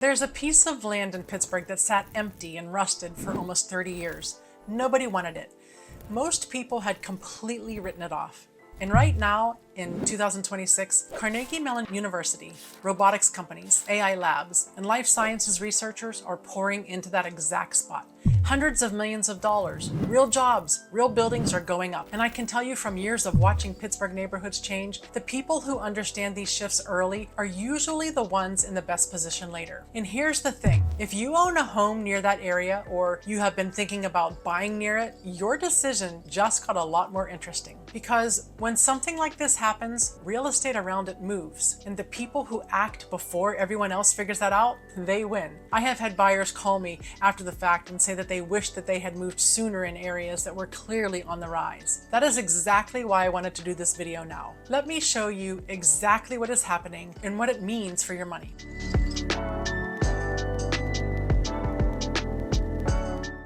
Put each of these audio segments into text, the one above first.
There's a piece of land in Pittsburgh that sat empty and rusted for almost 30 years. Nobody wanted it. Most people had completely written it off. And right now, in 2026, Carnegie Mellon University, robotics companies, AI labs, and life sciences researchers are pouring into that exact spot. Hundreds of millions of dollars, real jobs, real buildings are going up. And I can tell you from years of watching Pittsburgh neighborhoods change, the people who understand these shifts early are usually the ones in the best position later. And here's the thing, if you own a home near that area or you have been thinking about buying near it, your decision just got a lot more interesting. Because when something like this happens, real estate around it moves. And the people who act before everyone else figures that out, they win. I have had buyers call me after the fact and say that they wish that they had moved sooner in areas that were clearly on the rise. That is exactly why I wanted to do this video now. Let me show you exactly what is happening and what it means for your money.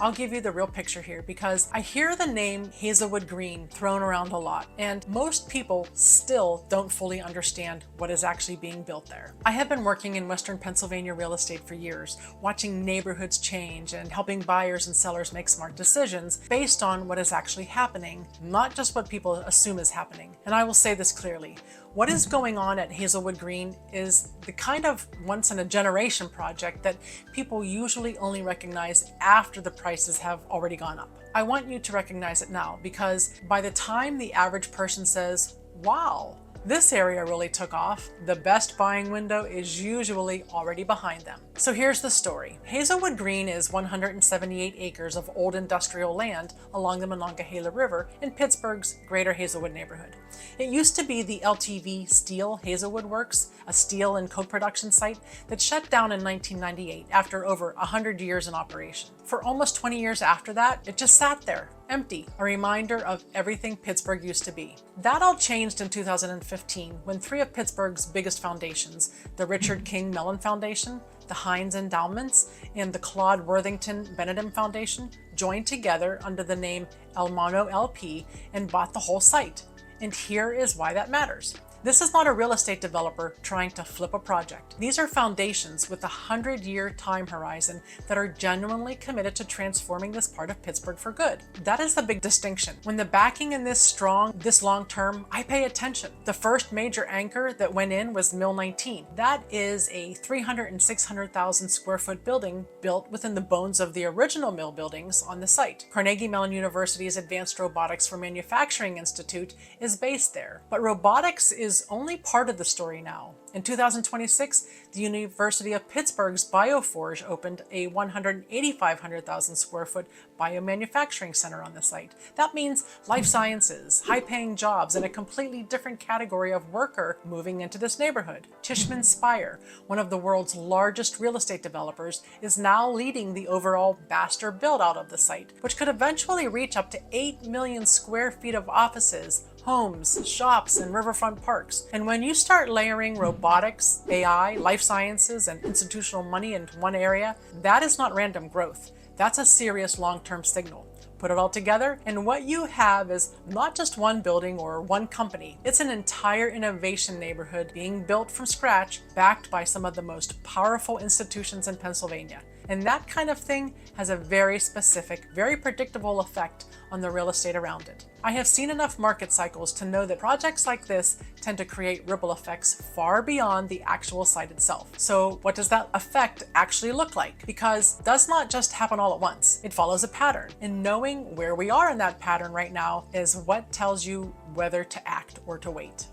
I'll give you the real picture here because I hear the name Hazelwood Green thrown around a lot, and most people still don't fully understand what is actually being built there. I have been working in Western Pennsylvania real estate for years, watching neighborhoods change and helping buyers and sellers make smart decisions based on what is actually happening, not just what people assume is happening. And I will say this clearly. What is going on at Hazelwood Green is the kind of once-in-a-generation project that people usually only recognize after the prices have already gone up. I want you to recognize it now because by the time the average person says, "Wow, this area really took off," the best buying window is usually already behind them. So here's the story. Hazelwood Green is 178 acres of old industrial land along the Monongahela River in Pittsburgh's Greater Hazelwood neighborhood. It used to be the LTV Steel Hazelwood Works, a steel and coke production site that shut down in 1998 after over 100 years in operation. For almost 20 years after that, it just sat there, empty, a reminder of everything Pittsburgh used to be. That all changed in 2015 when three of Pittsburgh's biggest foundations, the Richard King Mellon Foundation, the Heinz Endowments, and the Claude Worthington Benedum Foundation, joined together under the name El Mono LP and bought the whole site. And here is why that matters. This is not a real estate developer trying to flip a project. These are foundations with a 100-year time horizon that are genuinely committed to transforming this part of Pittsburgh for good. That is the big distinction. When the backing is this strong, this long term, I pay attention. The first major anchor that went in was Mill 19. That is a 300,000 and 600,000 square foot building built within the bones of the original mill buildings on the site. Carnegie Mellon University's Advanced Robotics for Manufacturing Institute is based there. But robotics is only part of the story now. In 2026, the University of Pittsburgh's Bioforge opened a 185,000 square foot biomanufacturing center on the site. That means life sciences, high-paying jobs, and a completely different category of worker moving into this neighborhood. Tishman Speyer, one of the world's largest real estate developers, is now leading the overall Baster build-out of the site, which could eventually reach up to 8 million square feet of offices, homes, shops, and riverfront parks. And when you start layering robotics, AI, life sciences, and institutional money into one area, that is not random growth. That's a serious long-term signal. Put it all together, and what you have is not just one building or one company. It's an entire innovation neighborhood being built from scratch, backed by some of the most powerful institutions in Pennsylvania. And that kind of thing has a very specific, very predictable effect on the real estate around it. I have seen enough market cycles to know that projects like this tend to create ripple effects far beyond the actual site itself. So what does that effect actually look like? Because it does not just happen all at once. It follows a pattern. And knowing where we are in that pattern right now is what tells you whether to act or to wait.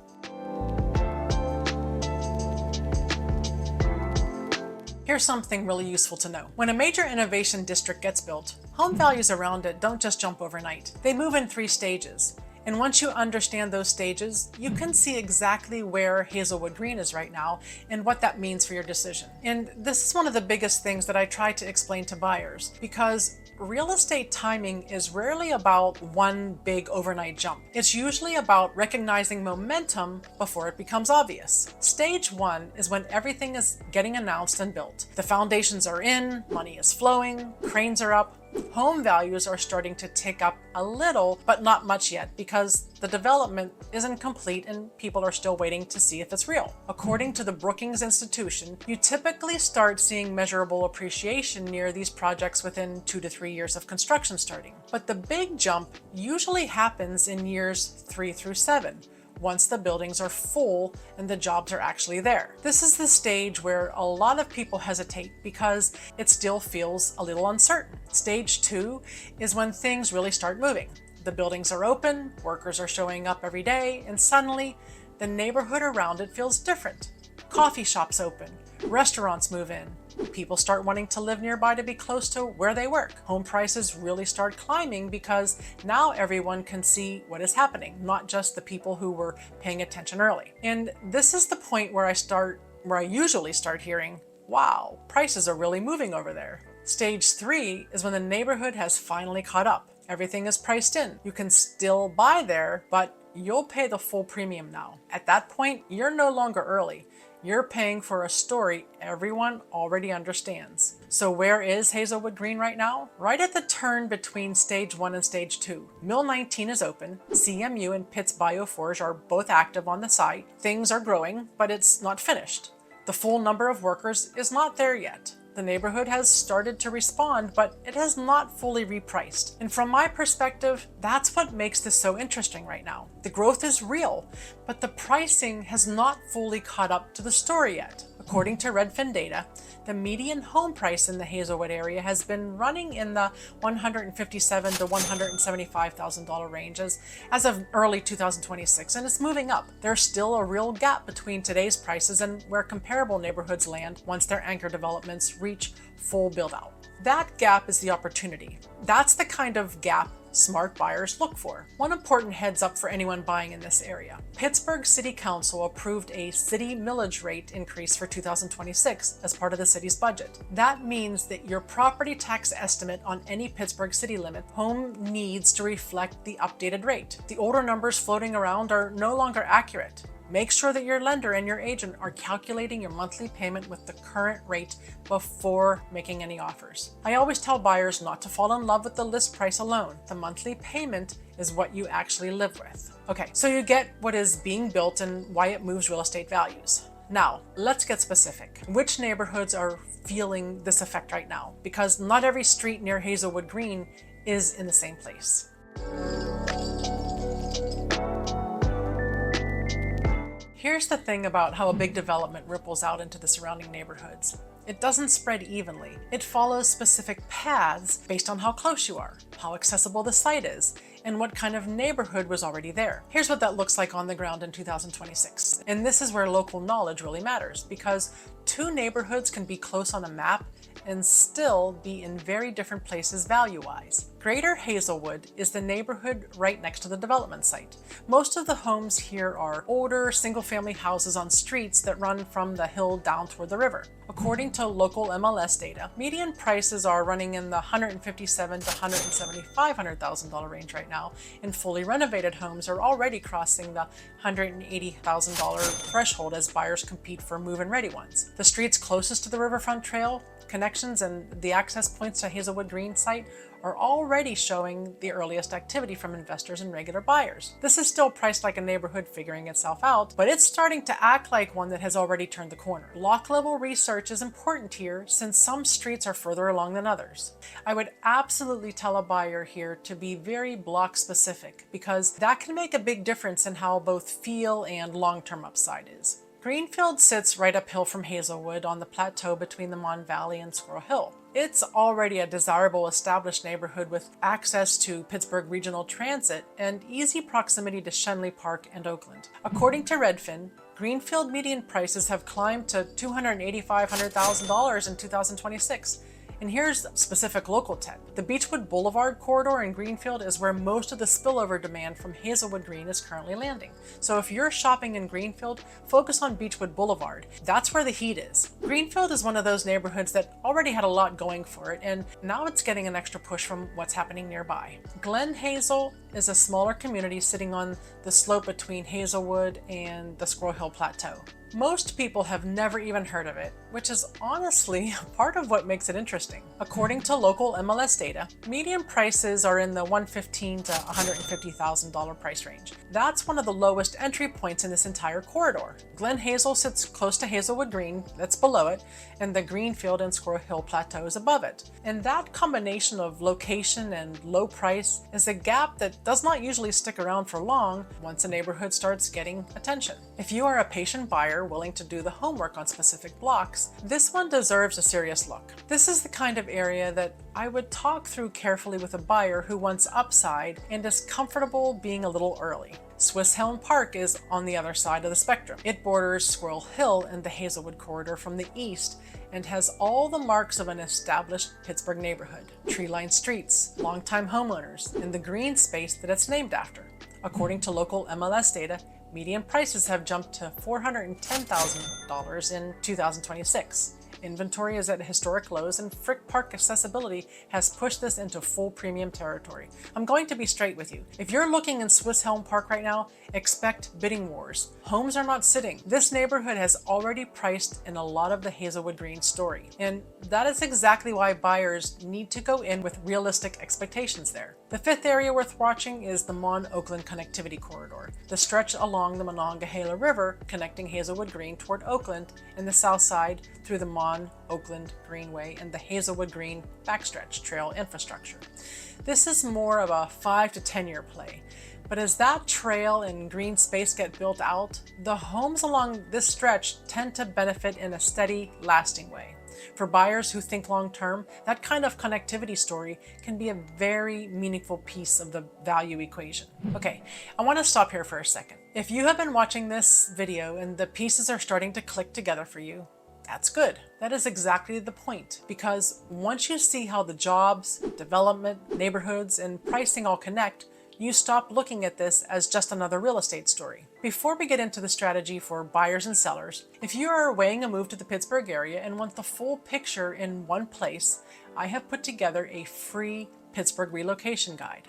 Here's something really useful to know. When a major innovation district gets built, home values around it don't just jump overnight. They move in 3 stages. And once you understand those stages, you can see exactly where Hazelwood Green is right now and what that means for your decision. And this is one of the biggest things that I try to explain to buyers, because real estate timing is rarely about one big overnight jump. It's usually about recognizing momentum before it becomes obvious. Stage 1 is when everything is getting announced and built. The foundations are in, money is flowing, cranes are up, Home values are starting to tick up a little, but not much yet because the development isn't complete and people are still waiting to see if it's real. According to the Brookings Institution, you typically start seeing measurable appreciation near these projects within 2 to 3 years of construction starting. But the big jump usually happens in years 3 through 7. Once the buildings are full and the jobs are actually there. This is the stage where a lot of people hesitate because it still feels a little uncertain. Stage 2 is when things really start moving. The buildings are open, workers are showing up every day, and suddenly the neighborhood around it feels different. Coffee shops open, restaurants move in, people start wanting to live nearby to be close to where they work. Home prices really start climbing because now everyone can see what is happening, not just the people who were paying attention early. And this is the point where I usually start hearing, wow, prices are really moving over there. Stage 3 is when the neighborhood has finally caught up. Everything is priced in. You can still buy there, but you'll pay the full premium now. At that point, you're no longer early. You're paying for a story everyone already understands. So where is Hazelwood Green right now? Right at the turn between stage 1 and stage 2. Mill 19 is open. CMU and Pitt's Bioforge are both active on the site. Things are growing, but it's not finished. The full number of workers is not there yet. The neighborhood has started to respond, but it has not fully repriced. And from my perspective, that's what makes this so interesting right now. The growth is real, but the pricing has not fully caught up to the story yet. According to Redfin data, the median home price in the Hazelwood area has been running in the $157,000 to $175,000 ranges as of early 2026, and it's moving up. There's still a real gap between today's prices and where comparable neighborhoods land once their anchor developments reach full build-out. That gap is the opportunity. That's the kind of gap smart buyers look for. One important heads up for anyone buying in this area. Pittsburgh City Council approved a city millage rate increase for 2026 as part of the city's budget. That means that your property tax estimate on any Pittsburgh city limit home needs to reflect the updated rate. The older numbers floating around are no longer accurate. Make sure that your lender and your agent are calculating your monthly payment with the current rate before making any offers. I always tell buyers not to fall in love with the list price alone. The monthly payment is what you actually live with. Okay, so you get what is being built and why it moves real estate values. Now, let's get specific. Which neighborhoods are feeling this effect right now? Because not every street near Hazelwood Green is in the same place. Here's the thing about how a big development ripples out into the surrounding neighborhoods. It doesn't spread evenly. It follows specific paths based on how close you are, how accessible the site is, and what kind of neighborhood was already there. Here's what that looks like on the ground in 2026. And this is where local knowledge really matters, because two neighborhoods can be close on a map and still be in very different places value-wise. Greater Hazelwood is the neighborhood right next to the development site. Most of the homes here are older, single-family houses on streets that run from the hill down toward the river. According to local MLS data, median prices are running in the $157,000 to $175,000 range right now, and fully renovated homes are already crossing the $180,000 threshold as buyers compete for move-in ready ones. The streets closest to the riverfront trail connections and the access points to Hazelwood Green site are already showing the earliest activity from investors and regular buyers. This is still priced like a neighborhood figuring itself out, but it's starting to act like one that has already turned the corner. Block level research is important here since some streets are further along than others. I would absolutely tell a buyer here to be very block specific because that can make a big difference in how both feel and long-term upside is. Greenfield sits right uphill from Hazelwood on the plateau between the Mon Valley and Squirrel Hill. It's already a desirable established neighborhood with access to Pittsburgh Regional Transit and easy proximity to Shenley Park and Oakland. According to Redfin, Greenfield median prices have climbed to $285,000 in 2026. And here's specific local tech. The Beechwood Boulevard corridor in Greenfield is where most of the spillover demand from Hazelwood Green is currently landing. So if you're shopping in Greenfield, focus on Beechwood Boulevard. That's where the heat is. Greenfield is one of those neighborhoods that already had a lot going for it, and now it's getting an extra push from what's happening nearby. Glen Hazel is a smaller community sitting on the slope between Hazelwood and the Squirrel Hill Plateau. Most people have never even heard of it, which is honestly part of what makes it interesting. According to local MLS data, median prices are in the $115,000 to $150,000 price range. That's one of the lowest entry points in this entire corridor. Glen Hazel sits close to Hazelwood Green, that's below it, and the Greenfield and Squirrel Hill Plateau is above it. And that combination of location and low price is a gap that does not usually stick around for long once a neighborhood starts getting attention. If you are a patient buyer willing to do the homework on specific blocks, this one deserves a serious look. This is the kind of area that I would talk through carefully with a buyer who wants upside and is comfortable being a little early. Swiss Elm Park is on the other side of the spectrum. It borders Squirrel Hill and the Hazelwood corridor from the east and has all the marks of an established Pittsburgh neighborhood. Tree-lined streets, longtime homeowners, and the green space that it's named after. According to local MLS data, median prices have jumped to $410,000 in 2026. Inventory is at historic lows, and Frick Park accessibility has pushed this into full premium territory. I'm going to be straight with you. If you're looking in Swiss Elm Park right now, expect bidding wars. Homes are not sitting. This neighborhood has already priced in a lot of the Hazelwood Green story, and that is exactly why buyers need to go in with realistic expectations there. The fifth area worth watching is the Mon-Oakland Connectivity Corridor, the stretch along the Monongahela River connecting Hazelwood Green toward Oakland and the south side through the Mon-Oakland Greenway and the Hazelwood Green backstretch trail infrastructure. This is more of a 5 to 10 year play. But as that trail and green space get built out, the homes along this stretch tend to benefit in a steady, lasting way. For buyers who think long-term, that kind of connectivity story can be a very meaningful piece of the value equation. Okay, I want to stop here for a second. If you have been watching this video and the pieces are starting to click together for you, that's good. That is exactly the point, because once you see how the jobs, development, neighborhoods, and pricing all connect, you stop looking at this as just another real estate story. Before we get into the strategy for buyers and sellers, if you are weighing a move to the Pittsburgh area and want the full picture in one place, I have put together a free Pittsburgh relocation guide.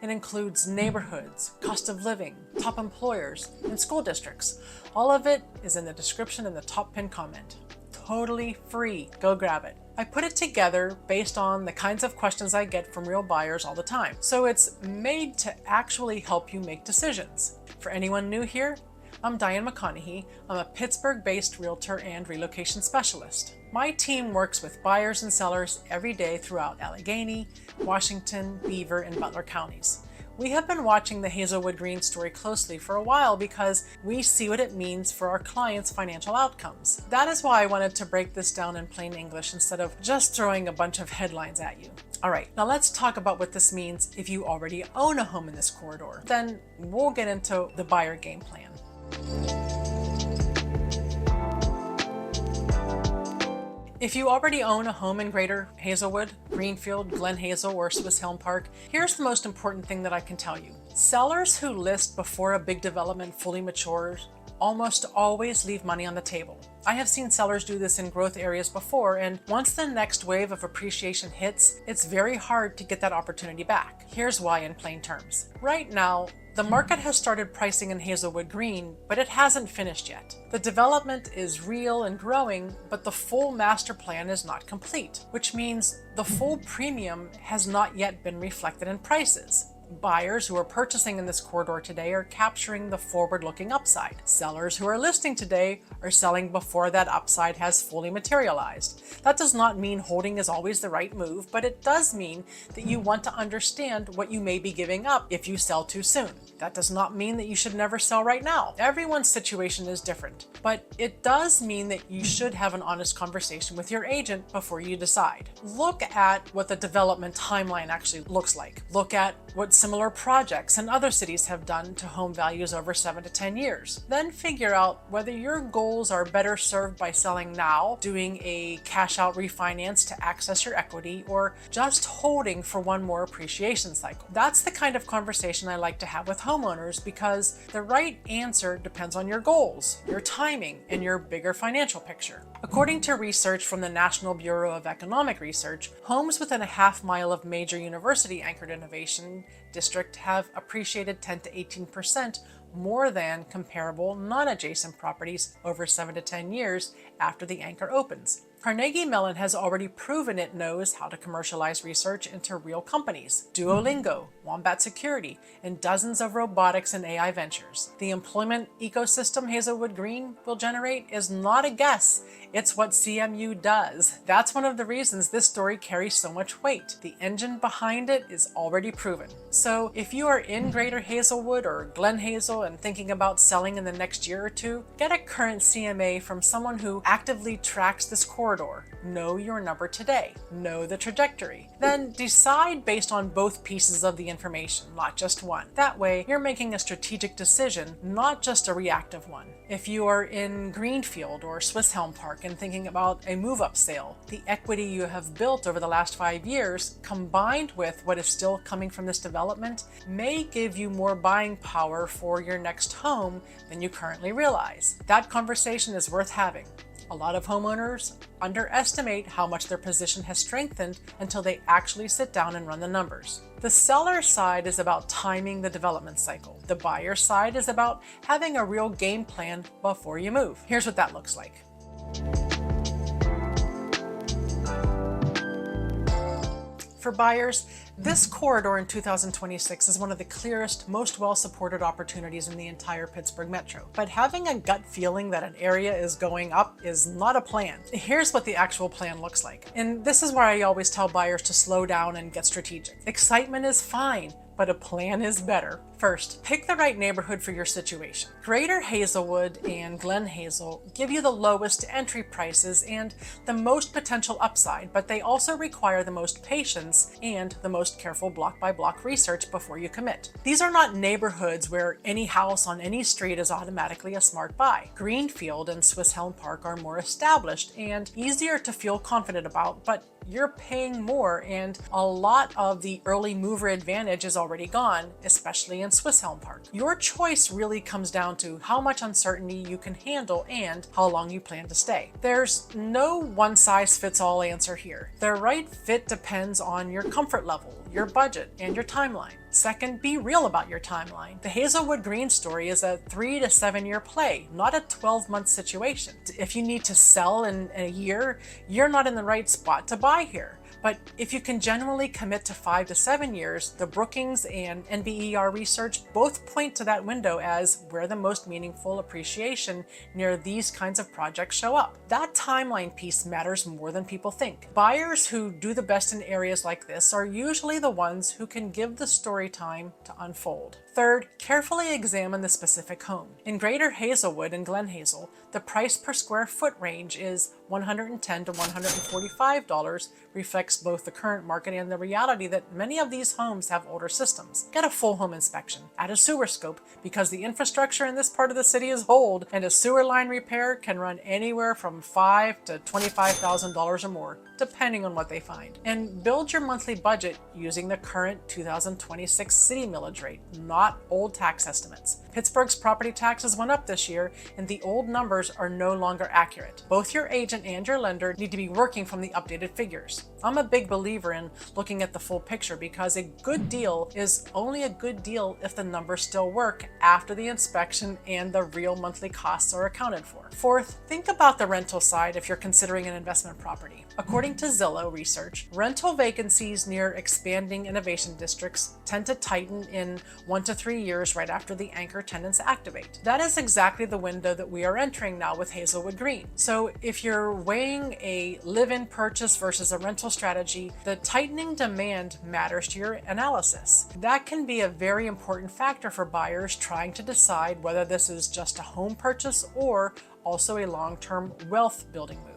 It includes neighborhoods, cost of living, top employers, and school districts. All of it is in the description and the top pinned comment. Totally free. Go grab it. I put it together based on the kinds of questions I get from real buyers all the time. So it's made to actually help you make decisions. For anyone new here, I'm Diane McConaghy. I'm a Pittsburgh-based realtor and relocation specialist. My team works with buyers and sellers every day throughout Allegheny, Washington, Beaver, and Butler counties. We have been watching the Hazelwood Green story closely for a while because we see what it means for our clients' financial outcomes. That is why I wanted to break this down in plain English instead of just throwing a bunch of headlines at you. All right, now let's talk about what this means if you already own a home in this corridor. Then we'll get into the buyer game plan. If you already own a home in Greater Hazelwood, Greenfield, Glen Hazel, or Swiss Elm Park, here's the most important thing that I can tell you. Sellers who list before a big development fully matures almost always leave money on the table. I have seen sellers do this in growth areas before, and once the next wave of appreciation hits, it's very hard to get that opportunity back. Here's why in plain terms. Right now, the market has started pricing in Hazelwood Green, but it hasn't finished yet. The development is real and growing, but the full master plan is not complete, which means the full premium has not yet been reflected in prices. Buyers who are purchasing in this corridor today are capturing the forward-looking upside. Sellers who are listing today are selling before that upside has fully materialized. That does not mean holding is always the right move, but it does mean that you want to understand what you may be giving up if you sell too soon. That does not mean that you should never sell right now. Everyone's situation is different, but it does mean that you should have an honest conversation with your agent before you decide. Look at what the development timeline actually looks like. Look at what similar projects in other cities have done to home values over 7 to 10 years. Then figure out whether your goals are better served by selling now, doing a cash out refinance to access your equity, or just holding for one more appreciation cycle. That's the kind of conversation I like to have with homeowners because the right answer depends on your goals, your timing, and your bigger financial picture. According to research from the National Bureau of Economic Research, homes within a half mile of major university-anchored innovation district have appreciated 10 to 18% more than comparable non-adjacent properties over 7 to 10 years after the anchor opens. Carnegie Mellon has already proven it knows how to commercialize research into real companies. Duolingo, Wombat Security, and dozens of robotics and AI ventures. The employment ecosystem Hazelwood Green will generate is not a guess. It's what CMU does. That's one of the reasons this story carries so much weight. The engine behind it is already proven. So if you are in Greater Hazelwood or Glen Hazel and thinking about selling in the next year or two, get a current CMA from someone who actively tracks this corridor. Know your number today. Know the trajectory. Then decide based on both pieces of the information, not just one. That way, you're making a strategic decision, not just a reactive one. If you are in Greenfield or Swiss Helm Park and thinking about a move-up sale, the equity you have built over the last 5 years, combined with what is still coming from this development, may give you more buying power for your next home than you currently realize. That conversation is worth having. A lot of homeowners underestimate how much their position has strengthened until they actually sit down and run the numbers. The seller side is about timing the development cycle. The buyer side is about having a real game plan before you move. Here's what that looks like. For buyers, this corridor in 2026 is one of the clearest, most well-supported opportunities in the entire Pittsburgh metro. But having a gut feeling that an area is going up is not a plan. Here's what the actual plan looks like. And this is where I always tell buyers to slow down and get strategic. Excitement is fine, but a plan is better. First, pick the right neighborhood for your situation. Greater Hazelwood and Glen Hazel give you the lowest entry prices and the most potential upside, but they also require the most patience and the most careful block-by-block research before you commit. These are not neighborhoods where any house on any street is automatically a smart buy. Greenfield and Swiss Helm Park are more established and easier to feel confident about, but you're paying more and a lot of the early mover advantage is already gone, especially in Swiss Helm Park. Your choice really comes down to how much uncertainty you can handle and how long you plan to stay. There's no one-size-fits-all answer here. The right fit depends on your comfort level, your budget, and your timeline. Second, be real about your timeline. The Hazelwood Green story is a 3 to 7 year play, not a 12-month situation. If you need to sell in a year, you're not in the right spot to buy here. But if you can generally commit to 5 to 7 years, the Brookings and NBER research both point to that window as where the most meaningful appreciation near these kinds of projects show up. That timeline piece matters more than people think. Buyers who do the best in areas like this are usually the ones who can give the story time to unfold. Third, carefully examine the specific home. In Greater Hazelwood and Glen Hazel, the price per square foot range is $110 to $145, reflects both the current market and the reality that many of these homes have older systems. Get a full home inspection. Add a sewer scope because the infrastructure in this part of the city is old and a sewer line repair can run anywhere from $5,000 to $25,000 or more, depending on what they find. And build your monthly budget using the current 2026 city millage rate, not old tax estimates. Pittsburgh's property taxes went up this year and the old numbers are no longer accurate. Both your agent and your lender need to be working from the updated figures. I'm a big believer in looking at the full picture because a good deal is only a good deal if the numbers still work after the inspection and the real monthly costs are accounted for. Fourth, think about the rental side if you're considering an investment property. According to Zillow research, rental vacancies near expanding innovation districts tend to tighten in 1 to 3 years right after the anchor tenants activate. That is exactly the window that we are entering now with Hazelwood Green. So if you're weighing a live-in purchase versus a rental strategy, the tightening demand matters to your analysis. That can be a very important factor for buyers trying to decide whether this is just a home purchase or also a long-term wealth building move.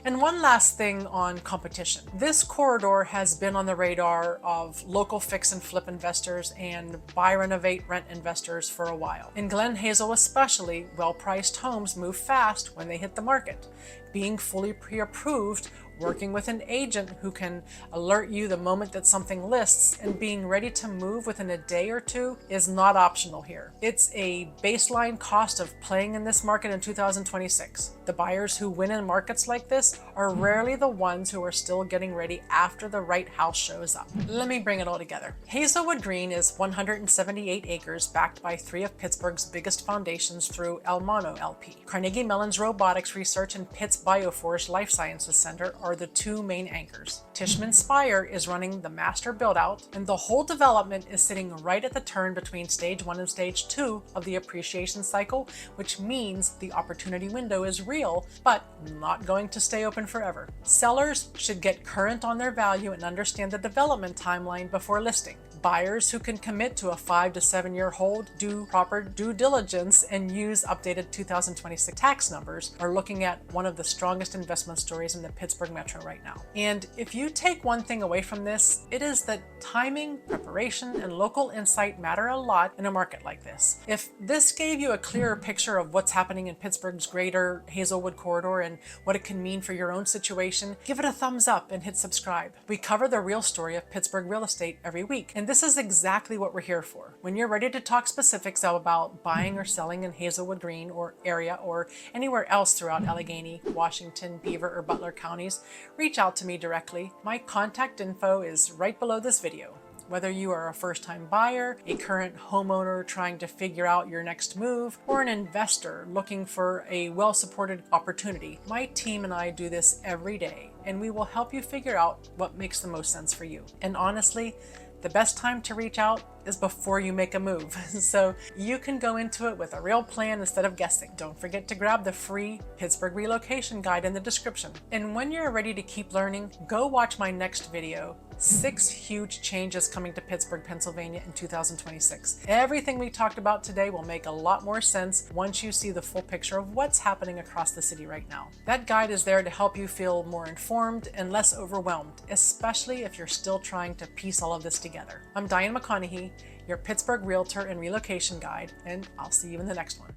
And one last thing on competition. This corridor has been on the radar of local fix and flip investors and buy, renovate, rent investors for a while. In Glen Hazel especially, well-priced homes move fast when they hit the market. Being fully pre-approved, working with an agent who can alert you the moment that something lists, and being ready to move within a day or two is not optional here. It's a baseline cost of playing in this market in 2026. The buyers who win in markets like this are rarely the ones who are still getting ready after the right house shows up. Let me bring it all together. Hazelwood Green is 178 acres backed by 3 of Pittsburgh's biggest foundations through El Mono LP. Carnegie Mellon's Robotics Research and Pitt's Bioforest Life Sciences Center are the 2 main anchors. Tishman Speyer is running the master build-out, and the whole development is sitting right at the turn between stage 1 and stage 2 of the appreciation cycle, which means the opportunity window is real, but not going to stay open forever. Sellers should get current on their value and understand the development timeline before listing. Buyers who can commit to a 5 to 7 year hold, do proper due diligence, and use updated 2026 tax numbers are looking at one of the strongest investment stories in the Pittsburgh Metro right now. And if you take one thing away from this, it is that timing, preparation, and local insight matter a lot in a market like this. If this gave you a clearer picture of what's happening in Pittsburgh's greater Hazelwood corridor and what it can mean for your own situation, give it a thumbs up and hit subscribe. We cover the real story of Pittsburgh real estate every week, and this is exactly what we're here for. When you're ready to talk specifics about buying or selling in Hazelwood Green or area or anywhere else throughout Allegheny, Washington, Beaver, or Butler counties, reach out to me directly. My contact info is right below this video. Whether you are a first-time buyer, a current homeowner trying to figure out your next move, or an investor looking for a well-supported opportunity, my team and I do this every day, and we will help you figure out what makes the most sense for you. And honestly, the best time to reach out is before you make a move, so you can go into it with a real plan instead of guessing. Don't forget to grab the free Pittsburgh relocation guide in the description. And when you're ready to keep learning, go watch my next video, 6 huge changes coming to Pittsburgh, Pennsylvania in 2026. Everything we talked about today will make a lot more sense once you see the full picture of what's happening across the city right now. That guide is there to help you feel more informed and less overwhelmed, especially if you're still trying to piece all of this together. I'm Diane McConaghy, your Pittsburgh Realtor and Relocation Guide, and I'll see you in the next one.